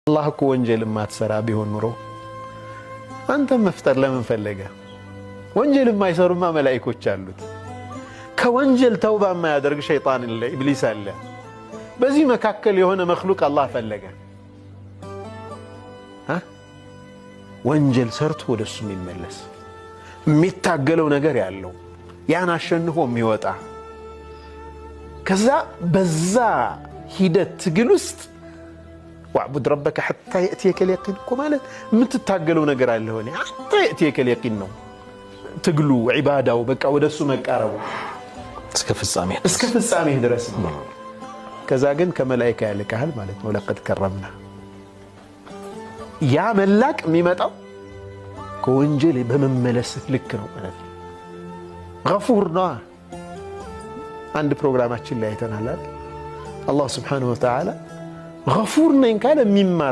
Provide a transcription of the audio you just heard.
الله እኮ ወንጀል ማትሰራ ቢሆን ኑሮ አንተ መፍጠር ለምን ፈለገ? ወንጀል የማይሰሩማ መላእክቶች አሉት። ከወንጀል ተውባ የማያደርግ ሸይጣን ኢብሊስ አለ። በዚህ መካከል የሆነ መክሉቅ አላህ ፈለገ። ወንጀል ሰርቶ ወደሱ የሚመለስ የሚታገለው ነገር ያለው ያን አሸንፎ የሚወጣ ከዛ በዛ ሂደት ትግል ውስጥ واعبد ربك حتى يأتيك اليقين كمالت متتاجلوا نجر على هوني حتى يأتيك اليقين نو تقلوا عبادة وبقى ودسوا مكارو اسكف السامي درسنا كذا جن كملائكة لك هل مالت ولقد كرمنا يا ملاك ميمتا كونجلي بمملس لكنو مالت غفورنا عند برنامج الله يتنهال الله سبحانه وتعالى غفور نين كان ميمار